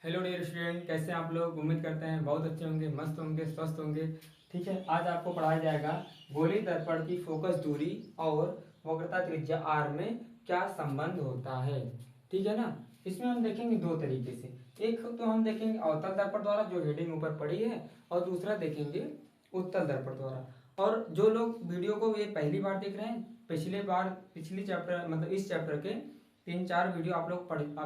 Hello dear student, कैसे हैं आप लोग। उम्मीद करते हैं बहुत अच्छे होंगे, मस्त होंगे, स्वस्थ होंगे। ठीक है, आज आपको पढ़ाया जाएगा गोलीय दर्पण की फोकस दूरी और वक्रता त्रिज्या आर में क्या संबंध होता है। ठीक है ना। इसमें हम देखेंगे दो तरीके से। एक तो हम देखेंगे अवतल दर्पण द्वारा, जो हेडिंग ऊपर पड़ी है, और दूसरा देखेंगे उत्तल दर्पण द्वारा। और जो लोग वीडियो को ये पहली बार देख रहे हैं, पिछली चैप्टर मतलब इस चैप्टर के 3-4 वीडियो आप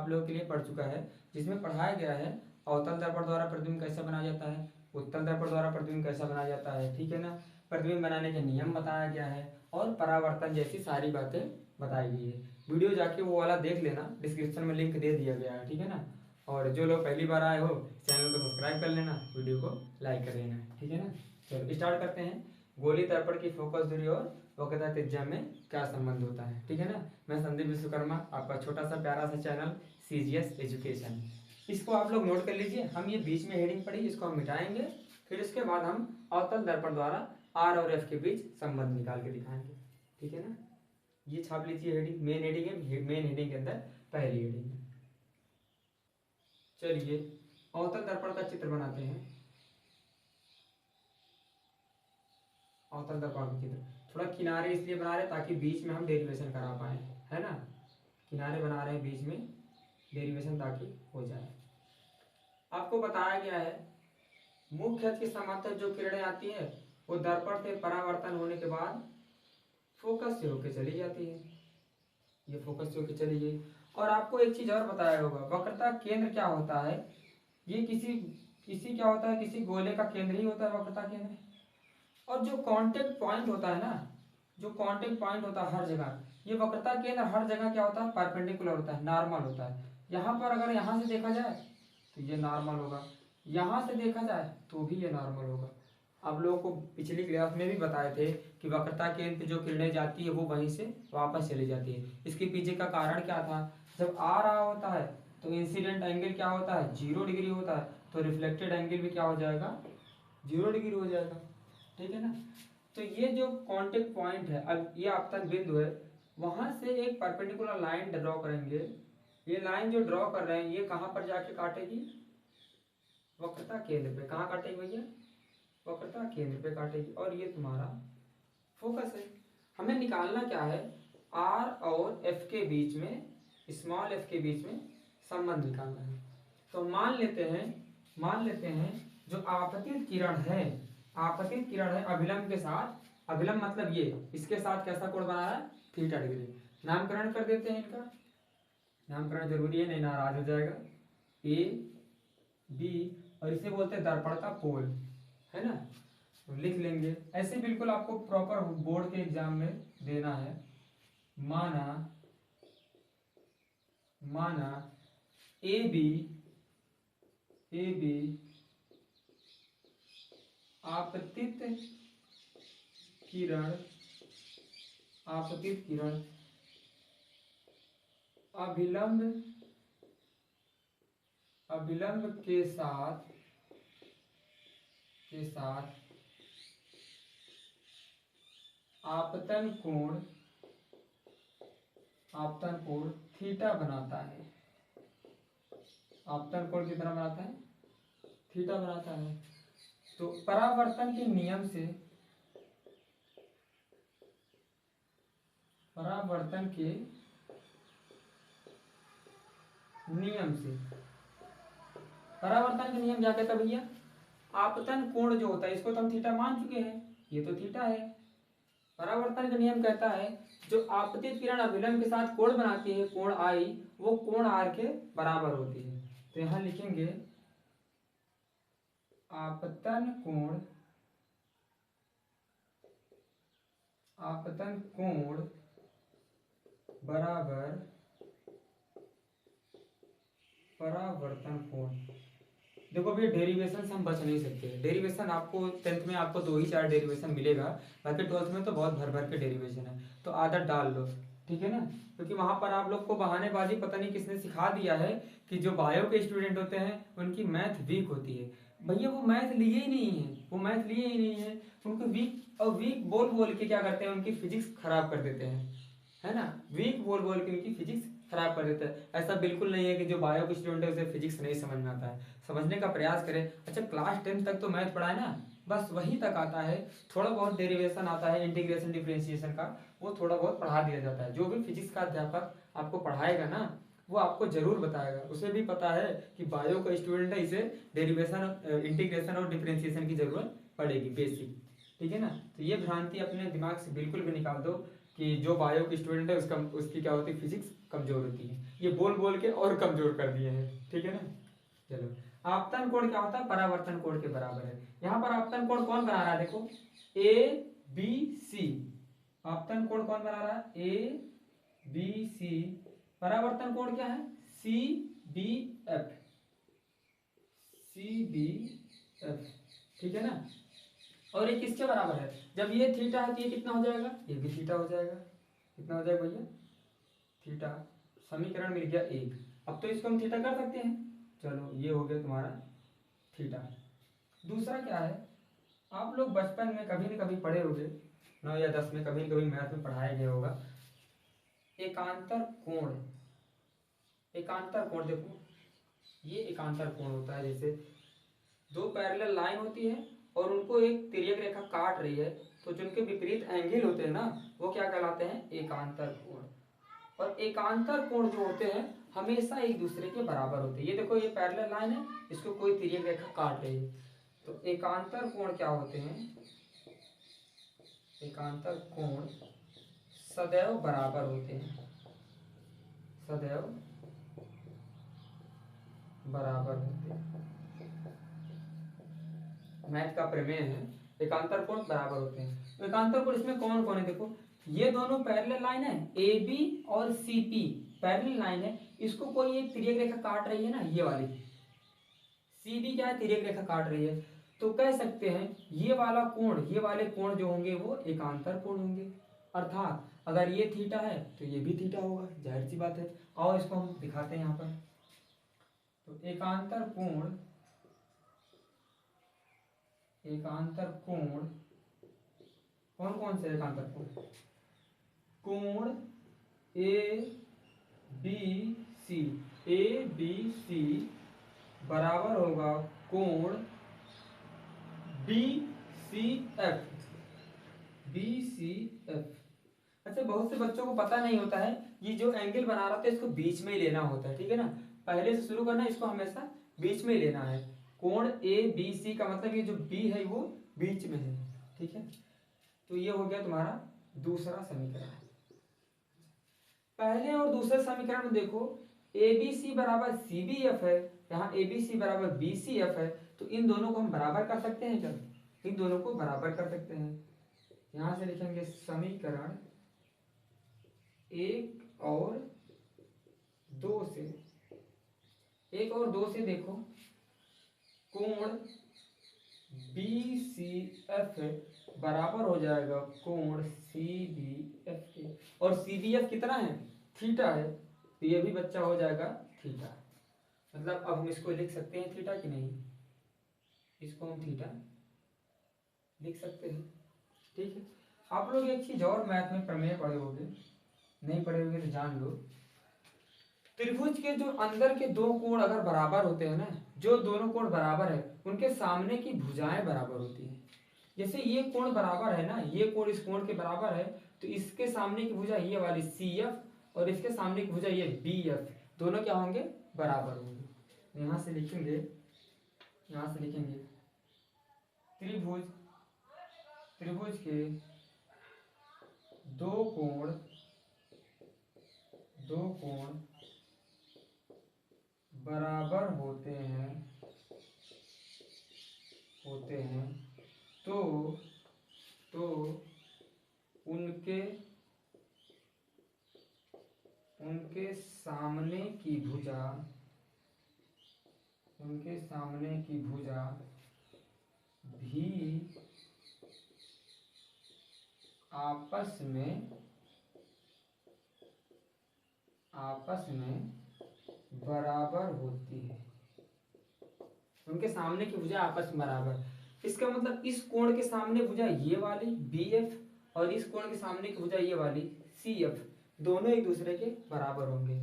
लोगों के लिए पढ़ चुका है, जिसमें पढ़ाया गया है अवतल दर्पण द्वारा प्रतिबिंब कैसे बनाया जाता है, उत्तल दर्पण द्वारा प्रतिबिंब कैसा बनाया जाता है। ठीक है ना। प्रतिबिंब बनाने के नियम बताया गया है और परावर्तन जैसी सारी बातें बताई गई है। वीडियो जाके वो वाला देख लेना, डिस्क्रिप्शन में लिंक दे दिया गया है। ठीक है ना। और जो लोग पहली बार आए हो, चैनल को सब्सक्राइब कर लेना, वीडियो को लाइक कर लेना। ठीक है ना। चलो स्टार्ट करते हैं। गोलीय दर्पण की फोकस दूरी और वक्रता त्रिज्या में क्या संबंध होता है। ठीक है ना। मैं संदीप विश्वकर्मा, आपका छोटा सा प्यारा सा चैनल सीजीएस एजुकेशन। इसको आप लोग नोट कर लीजिए। हम ये बीच में हेडिंग पड़ी, इसको हम मिटाएंगे। फिर इसके बाद हम अवतल दर्पण द्वारा आर और एफ के बीच संबंध निकाल के दिखाएंगे। ठीक है ना। ये छाप लीजिए हेडिंग, मेन हेडिंग है। मेन हेडिंग के अंदर पहली हेडिंग है। चलिए अवतल दर्पण का चित्र बनाते हैं। अवतल दर्पण का चित्र थोड़ा किनारे इसलिए बना रहे ताकि बीच में हम डेरिवेशन करा पाए, है ना। किनारे बना रहे हैं बीच में डेरिवेशन ताकि हो जाए। आपको बताया गया है मुख्य अक्ष के समांतर जो किरणें आती है वो दर्पण से परावर्तन होने के बाद फोकस से होकर चली जाती है। ये फोकस से होकर चली गई। और आपको एक चीज और बताया होगा, वक्रता केंद्र क्या होता है। ये किसी किसी क्या होता है, किसी गोले का केंद्र ही होता है वक्रता केंद्र। और जो कांटेक्ट पॉइंट होता है ना, जो कांटेक्ट पॉइंट होता है हर जगह, ये वक्रता केंद्र हर जगह क्या होता है, परपेंडिकुलर होता है, नॉर्मल होता है। यहाँ पर अगर यहाँ से देखा जाए तो ये नॉर्मल होगा, यहाँ से देखा जाए तो भी ये नॉर्मल होगा। आप लोगों को पिछली क्लास में भी बताए थे कि वक्रता केंद्र पे जो किरणें जाती है वो वहीं से वापस चली जाती है। इसके पीछे का कारण क्या था, जब आ रहा होता है तो इंसिडेंट एंगल क्या होता है, 0 डिग्री होता है, तो रिफ्लेक्टेड एंगल भी क्या हो जाएगा, 0 डिग्री हो जाएगा। ठीक है ना। तो ये जो कांटेक्ट पॉइंट है, अब ये आपतन बिंदु है, वहां से एक परपेंडिकुलर लाइन ड्रॉ करेंगे। ये लाइन जो ड्रॉ कर रहे हैं ये कहां पर जाके काटेगी, वक्रता केंद्र पे। कहाँ काटेगी भैया, वक्रता केंद्र पे काटेगी। और ये तुम्हारा फोकस है। हमें निकालना क्या है, आर और एफ के बीच में, स्मॉल एफ के बीच में संबंध निकालना है। तो मान लेते हैं जो आपतित किरण है, आपतित किरण है अभिलंब के साथ, अभिलंब मतलब ये इसके साथ कैसा कोण बना रहा है, θ डिग्री। नामकरण कर देते हैं इनका, नामकरण जरूरी है नहीं नाराज हो जाएगा। ए बी, और इसे बोलते हैं दर्पण का पोल, है ना। तो लिख लेंगे ऐसे, बिल्कुल आपको प्रॉपर बोर्ड के एग्जाम में देना है। माना माना ए बी आपतित किरण, आपतित किरण अभिलंब, अभिलंब के साथ आपतन कोण, आपतन कोण थीटा बनाता है। आपतन कोण कितना बनाता है, थीटा बनाता है। तो परावर्तन के नियम से, परावर्तन के नियम से, परावर्तन का नियम क्या कहता है भैया, आपतन कोण जो होता है इसको तो हम थीटा मान चुके हैं, ये तो थीटा है। परावर्तन का नियम कहता है जो आपतित किरण अभिलंब के साथ कोण बनाती है, कोण आई, वो कोण आर के बराबर होती है। तो यहां लिखेंगे आपतन कोण, आपतन कोण बराबर परावर्तन कोण। देखो भैया डेरिवेशन से हम बच नहीं सकते। डेरिवेशन आपको 10th में आपको 2 ही 4 डेरिवेशन मिलेगा, बाकी 12th में तो बहुत भर भर के डेरिवेशन है, तो आदत डाल लो। ठीक है ना। क्योंकि वहां पर आप लोग को बहानेबाजी पता नहीं किसने सिखा दिया है कि जो बायो के स्टूडेंट होते हैं उनकी मैथ वीक होती है। भैया वो मैथ लिए ही नहीं है, वो मैथ लिए ही नहीं है। उनको वीक और वीक बोल बोल के क्या करते हैं, उनकी फिजिक्स खराब कर देते हैं, है ना। वीक बोल बोल के उनकी फिजिक्स खराब कर देता है। ऐसा बिल्कुल नहीं है कि जो बायो के स्टूडेंट है उसे फिजिक्स नहीं समझ में आता है, समझने का प्रयास करें। अच्छा क्लास 10 तक तो मैथ पढ़ा है ना, बस वहीं तक आता है, थोड़ा बहुत डेरिवेशन आता है, इंटीग्रेशन डिफरेंशिएशन का वो थोड़ा बहुत पढ़ा दिया जाता है। जो भी फिजिक्स का अध्यापक आपको पढ़ाएगा ना वो आपको जरूर बताएगा, उसे भी पता है कि बायो का स्टूडेंट है, इसे डेरिवेशन इंटीग्रेशन और डिफरेंशिएशन की जरूरत पड़ेगी बेसिक, ठीक है ना। तो ये भ्रांति अपने दिमाग से बिल्कुल भी निकाल दो कि जो बायो की स्टूडेंट है उसकी क्या होती है, फिजिक्स कमजोर होती है। ये बोल बोल के और कमजोर कर दिए हैं, ठीक है ना। चलो आपतन कोण क्या होता है, परावर्तन कोण के बराबर है। यहाँ पर आपतन कोण कौन बना रहा है, देखो ए बी सी, आपतन कोण कौन बना रहा है, ए बी सी। परावर्तन कोण क्या है, C B F, C B F, ठीक है ना। और ये किसके बराबर है, जब ये थीटा है तो ये कितना हो जाएगा, ये भी थीटा हो जाएगा। कितना हो जाएगा भैया, थीटा। समीकरण मिल गया एक। अब तो इसको हम थीटा कर सकते हैं। चलो ये हो गया तुम्हारा थीटा। दूसरा क्या है, आप लोग बचपन में कभी न कभी पढ़े होंगे, 9 या 10 में कभी न कभी मैथ में पढ़ाया गया होगा, एकांतर कोण। एकांतर कोण देखो, ये एकांतर कोण होता है, जैसे दो पैरेलल लाइन होती है और उनको एक तिर्यक रेखा काट रही है, तो जिनके विपरीत एंगल होते हैं ना वो क्या कहलाते हैं, एकांतर कोण। और एकांतर कोण जो होते हैं हमेशा एक दूसरे के बराबर होते हैं। ये देखो ये पैरेलल लाइन है, इसको कोई तिर्यक रेखा काट रही है, तो एकांतर कोण क्या होते हैं, एकांतर कोण सदैव बराबर होते हैं, सदैव बराबर होते हैं। मैथ का प्रमेय है, एकांतर कोण बराबर होते हैं। तो एकांतर कोण इसमें कौन कौन है, देखो ये दोनों पैरेलल लाइन है, ए बी और सी पी पैरेलल लाइन है, इसको कोई एक तिर्यक रेखा काट रही है ना, ये वाली सी बी क्या है, तिर्यक रेखा काट रही है, तो कह सकते हैं ये वाला कोण, ये वाले कोण जो होंगे वो एकांतर कोण होंगे। अर्थात अगर ये थीटा है तो ये भी थीटा होगा, जाहिर सी बात है। और इसको हम दिखाते हैं यहाँ पर, तो एकांतर कोण, एकांतर कोण कौन कौन से एकांतर कोण, कोण A B C, A B C बराबर होगा कोण B C F, B C F. अच्छा बहुत से बच्चों को पता नहीं होता है, ये जो एंगल बना रहा था इसको बीच में ही लेना होता है, ठीक है ना। पहले से शुरू करना है, इसको हमेशा बीच में ही लेना है। कोण ए बी सी का मतलब ये जो बी है वो बीच में है, ठीक है। तो ये हो गया तुम्हारा दूसरा समीकरण। पहले और दूसरे समीकरण में देखो ए बी सी बराबर सी बी एफ है, यहाँ ए बी सी बराबर बी सी एफ है, तो इन दोनों को हम बराबर कर सकते हैं क्या, इन दोनों को बराबर कर सकते हैं। यहां से लिखेंगे समीकरण 1 और 2 से, 1 और 2 से देखो कोण बी सी एफ बराबर हो जाएगा कोण सी बी एफ के, और सी बी एफ कितना है, थीटा है, तो ये भी बच्चा हो जाएगा थीटा। मतलब अब हम इसको लिख सकते हैं थीटा कि नहीं, इसको हम थीटा लिख सकते हैं, ठीक है। आप लोग एक चीज और मैथ में प्रमेय पढ़े होंगे, नहीं पढ़े होंगे तो जान लो। त्रिभुज के जो अंदर के दो कोण अगर बराबर होते हैं ना, जो दोनों कोण बराबर है उनके सामने की भुजाएं बराबर होती हैं। जैसे ये कोण बराबर है ना, ये कोण इस कोण के बराबर है, तो इसके सामने की भुजा ये वाली सी एफ और इसके सामने की भुजा ये बी एफ, दोनों क्या होंगे, बराबर होंगे। यहां से लिखेंगे, यहां से लिखेंगे त्रिभुज, त्रिभुज के दो कोण, दो कोण बराबर होते हैं, होते हैं, तो उनके, उनके सामने की भुजा, उनके सामने की भुजा भी आपस में, आपस में बराबर होती है। उनके सामने की भुजा आपस में बराबर, इसका मतलब इस कोण के सामने भुजा ये वाली बी एफ और इस कोण के सामने की भुजा ये वाली सी एफ, दोनों एक दूसरे के बराबर होंगे।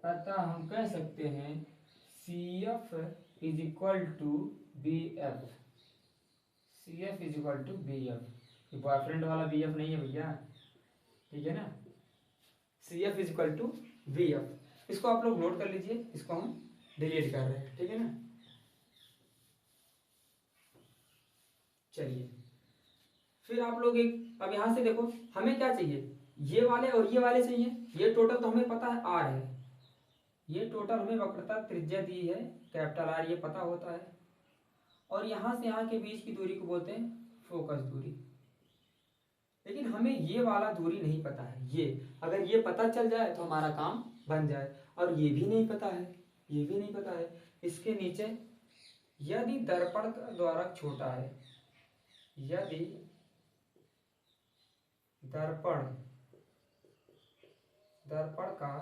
अतः हम कह सकते हैं CF is equal to BF। CF is equal to BF। ये बॉयफ्रेंड वाला BF नहीं है भैया, ठीक है ना। CF is equal to BF। इसको आप लोग नोट कर लीजिए, इसको हम डिलीट कर रहे हैं, ठीक है ना। चलिए फिर आप लोग एक, अब यहाँ से देखो हमें क्या चाहिए, ये वाले और ये वाले चाहिए। ये टोटल तो हमें पता है R है, ये टोटल हमें वक्रता त्रिज्या दी है कैपिटल R, ये पता होता है। और यहाँ से यहाँ के बीच की दूरी को बोलते हैं फोकस दूरी। लेकिन हमें ये वाला दूरी नहीं पता है, ये अगर ये पता चल जाए तो हमारा काम बन जाए। और ये भी नहीं पता है, ये भी नहीं पता है। इसके नीचे यदि दर्पण का द्वारक छोटा है, यदि दर्पण का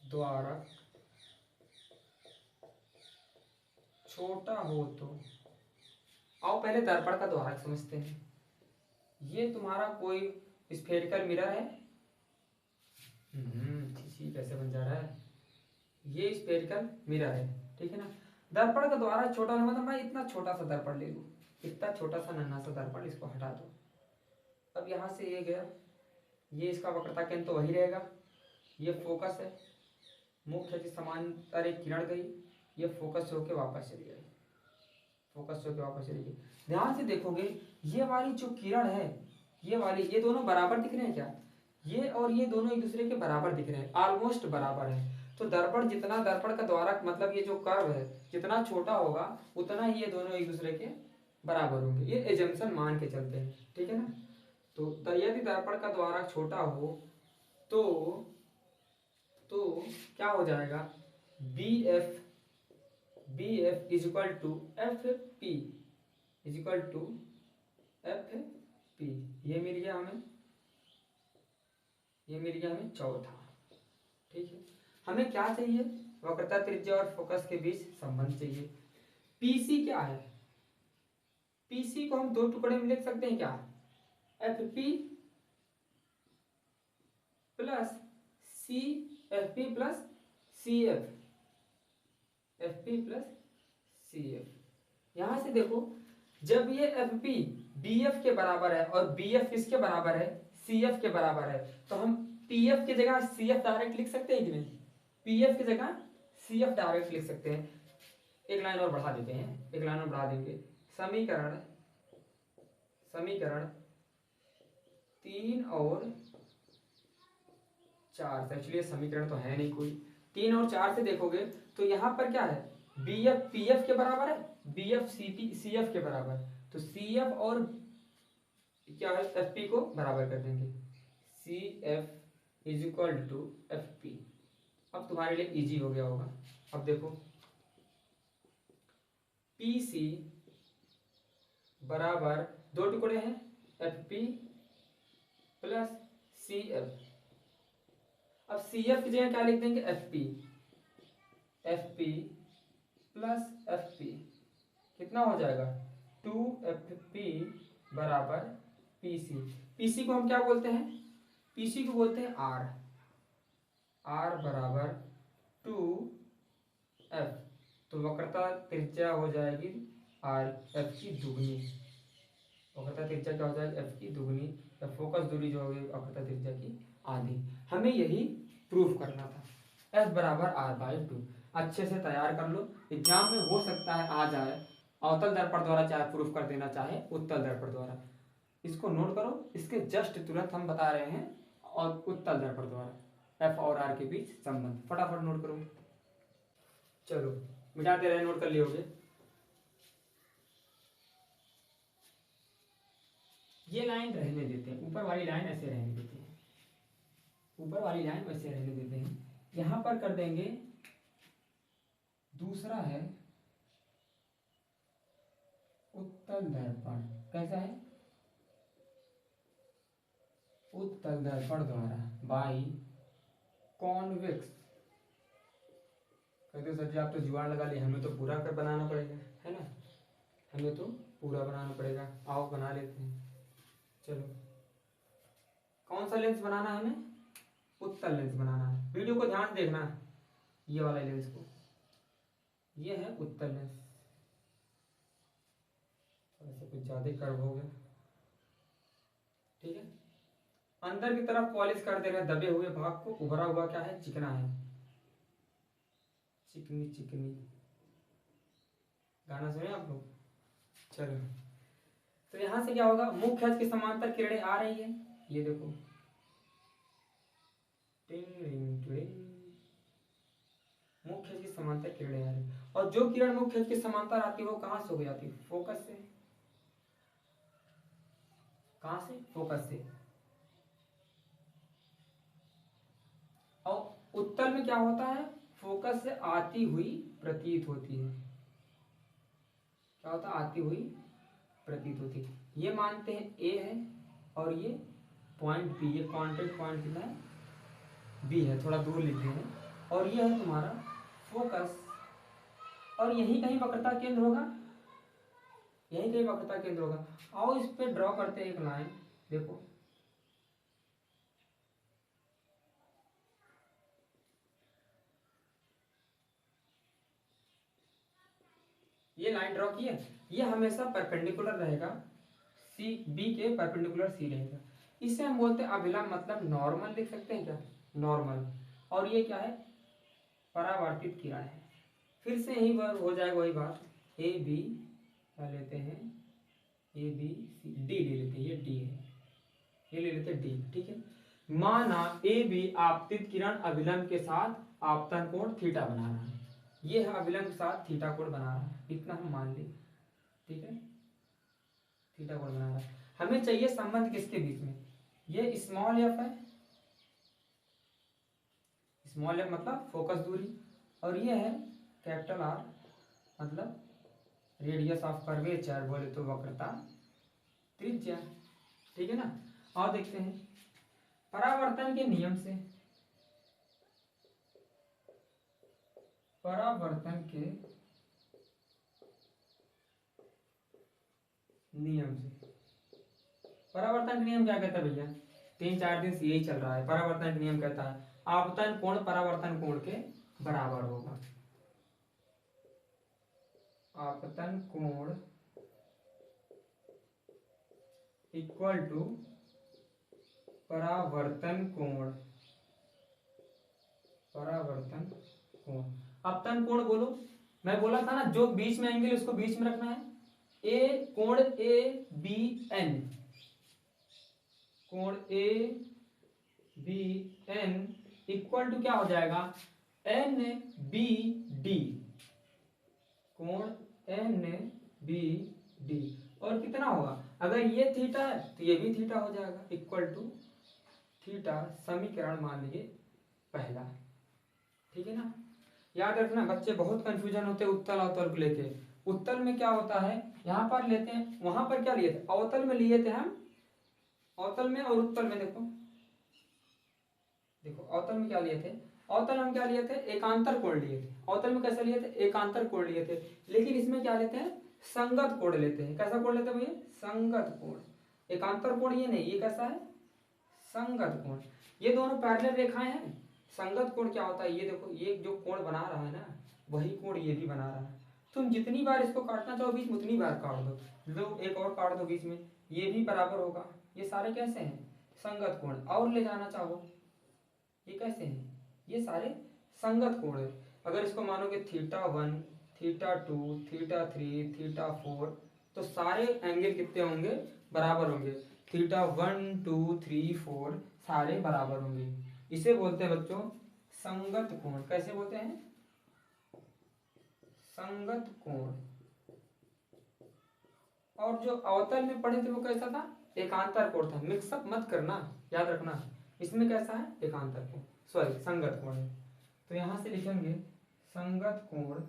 द्वारक छोटा हो तो, आओ पहले दर्पण का द्वारक समझते हैं। ये तुम्हारा कोई स्फेरिकल मिरर है, कैसे बन जा रहा है, ये स्फेरिकल मिरर है, ठीक है ना। दर्पण का द्वारक छोटा होने मतलब मैं इतना छोटा सा दर्पण ले लूं, इतना छोटा सा नन्हा सा दर्पण, इसको हटा दो। अब यहाँ से ये गया, ये इसका वक्रता केंद्र तो वही रहेगा, ये फोकस है, मुख्य की समांतर एक किरण गई, ये फोकस होके वापस चली गई, फोकस होके वापस चली गई। ध्यान से देखोगे ये वाली जो किरण है, ये वाली, ये दोनों बराबर दिख रहे हैं क्या, ये और ये दोनों एक दूसरे के बराबर दिख रहे हैं, ऑलमोस्ट बराबर है। तो दर्पण जितना, दर्पण का द्वारक मतलब ये जो कर्व है जितना छोटा होगा उतना ही ये दोनों एक दूसरे के बराबर होंगे, ये एजम्पशन मान के चलते हैं, ठीक है ना। तो यदि दर्पण का द्वारक छोटा हो तो क्या हो जाएगा, BF is equal to FP is equal to FP। ये मिल गया हमें चौथा, ठीक है। हमें क्या चाहिए, वक्रता त्रिज्या और फोकस के बीच संबंध चाहिए। PC क्या है, PC को हम दो टुकड़े में लिख सकते हैं क्या, FP plus FP plus CF, FP plus CF। यहां से देखो जब ये FP BF के बराबर है और BF किसके बराबर है, CF के बराबर है, तो हम PF की जगह CF डायरेक्ट लिख सकते हैं कि नहीं, PF की जगह CF डायरेक्ट लिख सकते हैं। एक लाइन और बढ़ा देते हैं, एक लाइन और बढ़ा देंगे, समीकरण 3 और 4 से, एक्चुअली समीकरण तो है नहीं कोई, 3 और 4 से देखोगे तो यहाँ पर क्या है, BF PF के बराबर है, BF CF के बराबर, तो CF और क्या है FP को बराबर कर देंगे, CF is equal to FP। अब तुम्हारे लिए इजी हो गया होगा। अब देखो PC बराबर दो टुकड़े हैं, FP प्लस CF। अब CF की जगह क्या लिख देंगे, FP प्लस FP, कितना हो जाएगा 2FP बराबर PC को हम क्या बोलते हैं, PC को बोलते हैं R बराबर 2F। तो वक्रता त्रिज्या हो जाएगी F की दुगनी, वक्रता त्रिज्या क्या हो जाएगी, F की दुगनी, या फोकस दूरी जो होगी वक्रता त्रिज्या की आधी। हमें यही प्रूफ करना था, F बराबर R/2। अच्छे से तैयार कर लो, एग्जाम में हो सकता है आ जाए, अवतल दर्पण द्वारा चाहे प्रूफ कर देना चाहे उत्तल दर्पण द्वारा। इसको नोट करो, इसके जस्ट तुरंत हम बता रहे हैं, और उत्तल दर्पण द्वारा F और R के बीच संबंध, फटाफट नोट करो। चलो मिटाते रहे, नोट कर लिए होगे। ये लाइन रहने देते हैं, ऊपर वाली लाइन ऐसे रहने देते हैं, ऊपर वाली लाइन वैसे रहने देते हैं। यहां पर कर देंगे, दूसरा है उत्तल दर्पण, कैसा है, उत्तल दर्पण द्वारा बाई कॉन्वेक्स। कहते हो सर जी आप तो जुगाड़ लगा लिए, हमें तो पूरा कर बनाना पड़ेगा, है ना, हमें तो पूरा बनाना पड़ेगा। आओ बना लेते हैं, चलो। कौन सा लेंस बनाना है हमें? उत्तल लेंस बनाना है। वीडियो को ध्यान से देखना है, ये वाला लेंस को, ये है उत्तल लेंस। ऐसे कुछ ज्यादा कर्व हो गया, ठीक है। अंदर की तरफ पॉलिश कर दे रहे दबे हुए भाग को, उभरा हुआ क्या है? चिकना है, चिकनी चिकनी। गाना सुने आप लोग? चलो, तो यहां से क्या होगा? मुख्य अक्ष की समांतर किरणें आ रही है, ये देखो, मुख्य अक्ष की समांतर किरणें आ रही, और जो किरण मुख्य अक्ष की समांतर आती है वो कहां से हो जाती है? फोकस से। कहां से? फोकस से। और उत्तल में क्या होता है? फोकस से आती हुई प्रतीत होती है। क्या होता है? आती हुई प्रतीत होती है। ये मानते हैं ए है, और ये पॉइंट बी, ये कॉन्टेक्ट पॉइंट कितना है? बी है, थोड़ा दूर लिख हैं। और ये है तुम्हारा फोकस, और यही कहीं वक्रता केंद्र होगा, यही कहीं वक्रता केंद्र होगा। आओ इस पे ड्रॉ करते हैं एक लाइन, देखो, ये लाइन ड्रॉ की है, ये हमेशा परपेंडिकुलर रहेगा, सी बी के परपेंडिकुलर सी रहेगा। इसे हम बोलते हैं अभिलंब, मतलब नॉर्मल लिख सकते हैं क्या? नॉर्मल। और ये क्या है? परावर्तित किरण है। फिर से यही बार हो जाएगा वही बात, ए बी क्या लेते हैं? ए बी सी डी ले लेते हैं, ये डी है, ये ले लेते हैं डी, ठीक है। माना ए बी आपतित किरण अभिलंब के साथ आपतन कोण थीटा बना रहा है, ये है अभिलंब के साथ थीटा कोण बना रहा है, इतना हम मान लें, ठीक है। थीटा कोण बना रहा है, हमें चाहिए संबंध किसके बीच में? ये स्मॉल एफ है, स्मॉल एफ मतलब फोकस दूरी, और ये है कैपिटल आर, मतलब रेडियस ऑफ कर्वेचर, बोले तो वक्रता त्रिज्या, ठीक है ना। और देखते हैं परावर्तन के नियम से, परावर्तन के नियम से, परावर्तन का नियम क्या कहता है भैया? 3-4 दिन से यही चल रहा है। परावर्तन का नियम कहता है आपतन कोण परावर्तन कोण के बराबर होगा। आपतन कोण इक्वल टू परावर्तन कोण, परावर्तन कोण। आपतन कोण बोलो, मैं बोला था ना, जो बीच में एंगल उसको बीच में रखना है। ए कोण ए बी एन, कोण A B N equal to क्या हो जाएगा? एन बी डी, कोण एन बी डी। और कितना होगा? अगर ये थीटा है तो ये भी थीटा हो जाएगा, इक्वल टू थीटा, समीकरण मान लीजिए पहला, ठीक है ना। याद रखना बच्चे, बहुत कंफ्यूजन होते हैं उत्तल अवतल को लेके। उत्तल में क्या होता है, यहाँ पर लेते हैं, वहां पर क्या लिए थे? अवतल में लिए थे हम, अवतल में और उत्तल में देखो, देखो अवतल में क्या लिए थे? अवतल हम क्या लिए थे? एकांतर कोण लिए थे। अवतल में कैसे लिए थे? एकांतर कोण लिए थे। लेकिन इसमें क्या लेते हैं? संगत कोण लेते हैं। कैसा कोण लेते हैं भैया? संगत कोण। एकांतर कोण ये नहीं, ये कैसा है? संगत कोण। ये दोनों पैरेलल रेखाएं हैं। संगत कोण क्या होता है? ये देखो, ये जो कोण बना रहा है ना, वही कोण ये भी बना रहा है। तुम जितनी बार इसको काटना चाहो बीच में उतनी बार काट दो, लो एक और काट दो बीच में, ये भी बराबर होगा। ये सारे कैसे हैं? संगत कोण। और ले जाना चाहो, ये कैसे हैं? ये सारे संगत कोण है। अगर इसको मानोगे θ1, θ2, θ3, θ4, तो सारे एंगल कितने होंगे? बराबर होंगे। θ1, 2, 3, 4 सारे बराबर होंगे। इसे बोलते हैं बच्चों संगत कोण। कैसे बोलते हैं? संगत कोण। और जो अवतल में पढ़े थे वो कैसा था? एकांतर कोण था। मिक्सअप मत करना, याद रखना। इसमें कैसा है? एकांतर कोण, सॉरी संगत कोण है। तो यहां से लिखेंगे संगत कोण।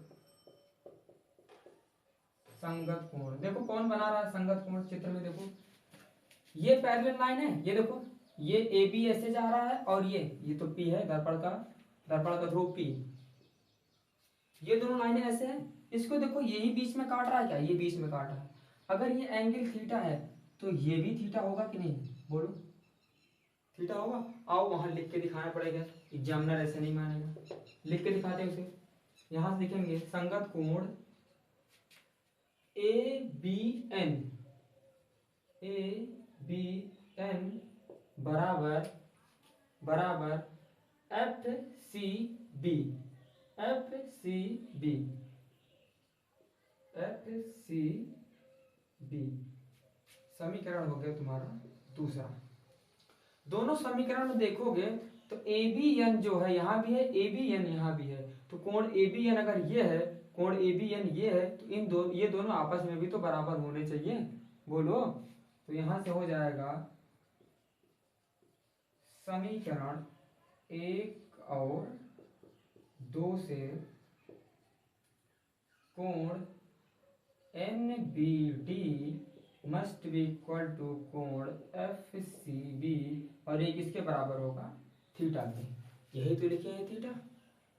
संगत कोण देखो कौन बना रहा है संगत कोण? चित्र में देखो, ये पैरेलल लाइन है, ये देखो, ये ए बी ऐसे जा रहा है, और ये तो पी है, दर्पण का ध्रुव पी। ये दोनों लाइनें ऐसे हैं। इसको देखो, यही बीच में काट रहा है क्या? ये बीच में काट रहा है। अगर ये एंगल थीटा है तो ये भी थीटा होगा कि नहीं? बोलो, थीटा होगा। आओ वहां लिख के दिखाना पड़ेगा, एग्जामिनर ऐसे नहीं मानेगा। लिख के दिखाते हैं उसे। यहां से लिखेंगे संगत कोण ABN बराबर बराबर FCB समीकरण हो गया तुम्हारा दूसरा। दोनों समीकरण में देखोगे तो ABN जो है यहाँ भी है, ABN यहाँ भी है, तो कोण ABN अगर ये है, कोण ABN ये है, तो ये दोनों आपस में भी तो बराबर होने चाहिए, बोलो। तो यहां से हो जाएगा समीकरण 1 और 2 से कोण NBD must be equal to कोण FCB, और ये किसके बराबर होगा, थीटा के। यही तो लिखे हैं थीटा।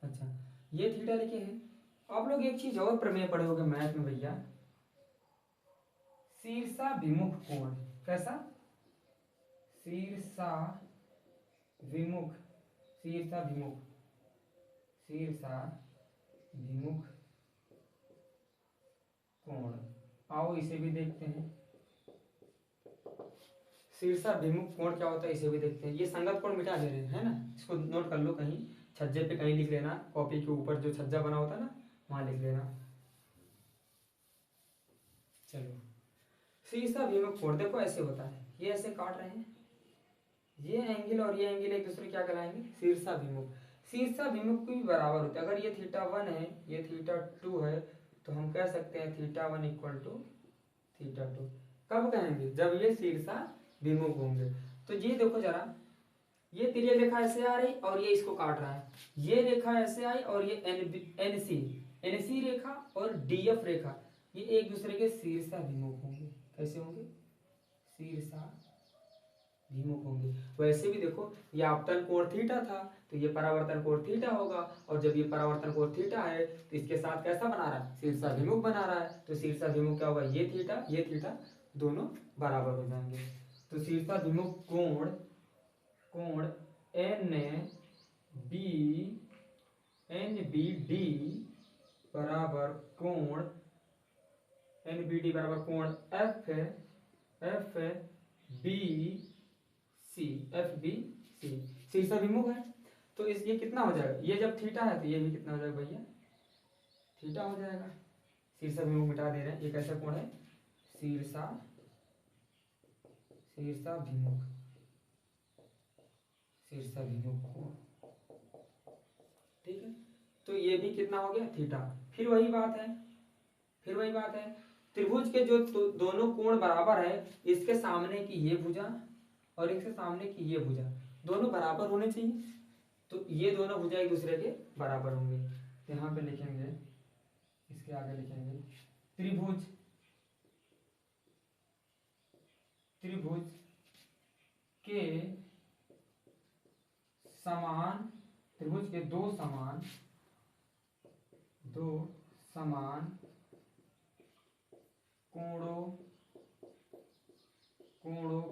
अच्छा, ये थीटा लिखे हैं। आप लोग एक चीज और प्रमेय पढ़े होगे मैथ में भैया, शीर्षाभिमुख कोण। कैसा, शीर्षाभिमुख कोण। आओ इसे भी देखते हैं, शीर्षाभिमुख कोण क्या होता है इसे भी देखते हैं। ये संगत कोण मिटा दे रहे हैं, है ना, इसको नोट कर लो, कहीं छज्जे पे कहीं लिख लेना, कॉपी के ऊपर जो छज्जा बना होता है ना वहां लिख लेना। चलो, शीर्षाभिमुख कोण देखो ऐसे होता है, ये ऐसे काट रहे हैं, ये एंगल और ये एंगल एक दूसरे क्या कहलाएंगे, शीर्षाभिमुख। शीर्षाभिमुख भी बराबर होते हैं। अगर ये θ1 है, ये θ2 है, तो हम कह सकते हैं θ1 इक्वल टू θ2। कब कहेंगे, जब ये शीर्षाभिमुख होंगे। तो ये देखो जरा, ये तिर्यक रेखा ऐसे आ रही और ये इसको काट रहा है, ये रेखा ऐसे आई और ये NC रेखा और DF रेखा, ये एक दूसरे के शीर्षाभिमुख होंगे। कैसे होंगे, शीर्षाभिमुख होंगे। वैसे भी देखो, ये आपतन कोण थीटा था, तो ये परावर्तन कोण थीटा होगा, और जब ये परावर्तन कोण थीटा है तो इसके साथ कैसा बना रहा है, शीर्षाभिमुख बना रहा है। तो शीर्षाभिमुख क्या होगा, ये थीटा दोनों बराबर हो जाएंगे। तो शीर्षाभिमुख कोण NBD बराबर कोण FBC शीर्षाभिमुख है। तो इस ये कितना हो जाएगा, ये जब थीटा है तो ये भी कितना हो जाएगा भैया, थीटा हो जाएगा। शीर्षाभिमुख मिटा दे रहे हैं। ये कैसा कोण है, शीर्षाभिमुख कोण, ठीक है। तो ये भी कितना हो गया, थीटा। फिर वही बात है, त्रिभुज के जो दोनों कोण बराबर है, इसके सामने की ये भुजा और इसके सामने की ये भुजा दोनों बराबर होने चाहिए। तो ये दोनों भुजा एक दूसरे के बराबर होंगे। यहाँ पे लिखेंगे, इसके आगे लिखेंगे त्रिभुज के समान, त्रिभुज के दो समान कोणों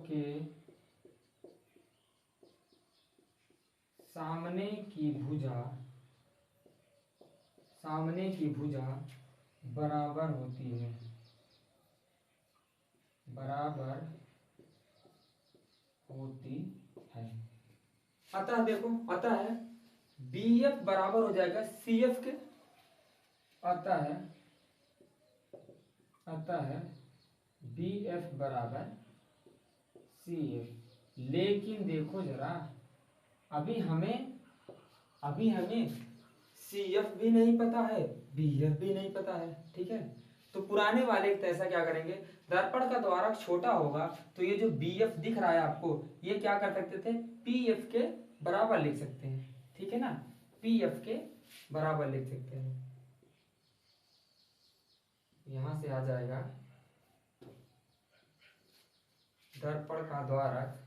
के सामने की भुजा बराबर होती है, अतः देखो, BF बराबर हो जाएगा CF के। अतः BF बराबर CF। लेकिन देखो जरा, अभी हमें CF भी नहीं पता है, BF भी नहीं पता है, ठीक है। तो पुराने वाले तो ऐसा क्या करेंगे, दर्पण का द्वारक छोटा होगा तो ये जो BF दिख रहा है आपको, ये क्या कर सकते थे, PF के बराबर लिख सकते हैं, ठीक है ना, PF के बराबर लिख सकते हैं। यहां से आ जाएगा दर्पण का द्वारक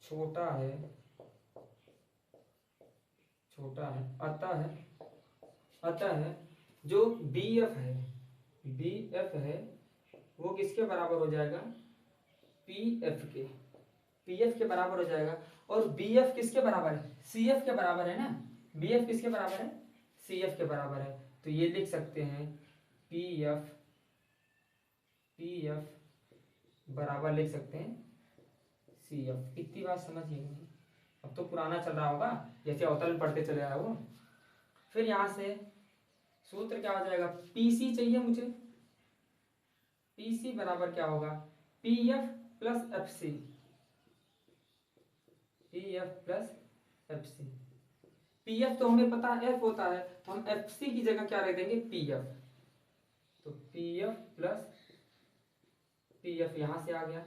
छोटा है, अतः अतः जो बी एफ है वो किसके बराबर हो जाएगा, पी एफ के बराबर हो जाएगा। और बी एफ किसके बराबर है, सी एफ के बराबर है ना, बी एफ किसके बराबर है, सी एफ के बराबर है। तो ये लिख सकते हैं पी एफ बराबर लिख सकते हैं सी एफ। इतनी बात समझिए, अब तो पुराना चल रहा होगा, जैसे अवतल पढ़ते चले आए वो। फिर यहां से सूत्र क्या हो जाएगा, पीसी चाहिए मुझे, पीसी बराबर क्या होगा, P F plus F C, P F plus F C. P F तो हमें पता है एफ होता है, हम एफ सी की जगह क्या रख देंगे, पी एफ। तो P F plus P F यहां से आ गया,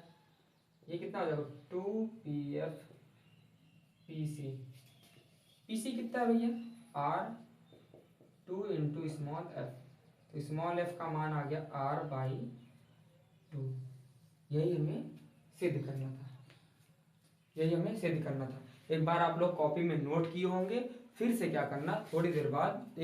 ये कितना हो जाएगा, 2 P F P C. P C कितना है भैया, आर 2 इंटू स्मॉल एफ। तो स्मॉल एफ का मान आ गया R/2। यही हमें सिद्ध करना था, एक बार आप लोग कॉपी में नोट किए होंगे, फिर से क्या करना, थोड़ी देर बाद,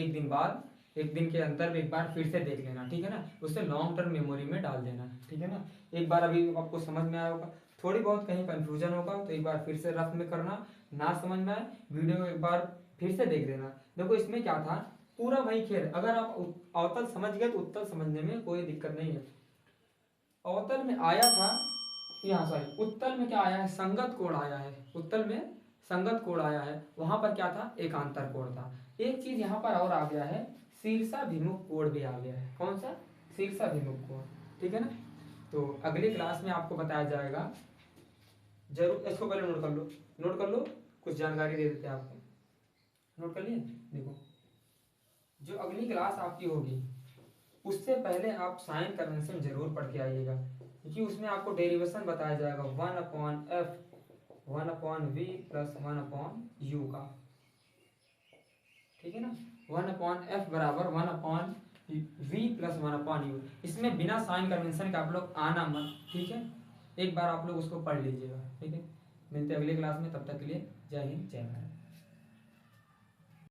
एक दिन के अंदर एक बार फिर से देख लेना, ठीक है ना, उससे लॉन्ग टर्म मेमोरी में डाल देना, ठीक है ना। एक बार अभी आपको समझ में आया होगा, थोड़ी बहुत कहीं कंफ्यूजन होगा तो एक बार फिर से रफ में करना, ना समझ में आए वीडियो एक बार फिर से देख लेना। देखो इसमें क्या था, पूरा वही खेल, अगर आप अवतल समझ गए तो उत्तल समझने में कोई दिक्कत नहीं है। अवतल में आया था यहाँ, सॉरी उत्तल में क्या आया है, संगत कोण आया है, उत्तल में संगत कोण आया है, वहां पर क्या था, एकांतर कोण था। एक चीज यहाँ पर और आ गया है, शीर्षाभिमुख कोण भी आ गया है। कौन सा, शीर्षाभिमुख कोण, ठीक है ना। तो अगली क्लास में आपको बताया जाएगा, जरूर इसको पहले नोट कर लो, कुछ जानकारी दे देते हैं आपको, नोट कर लिए। देखो जो अगली क्लास आपकी होगी उससे पहले आप साइन कन्वेंशन जरूर पढ़ के आइएगा, क्योंकि उसमें आपको डेरिवेशन बताया जाएगा 1/f 1/v प्लस 1/u का, ठीक है ना। 1/f बराबर 1/v प्लस 1/u। इसमें बिना साइन कन्वेंशन का आप लोग आना मत, ठीक है। एक बार आप लोग उसको पढ़ लीजिएगा, ठीक है। मिलते हैं अगली क्लास में, तब तक के लिए जय हिंद जय भारत।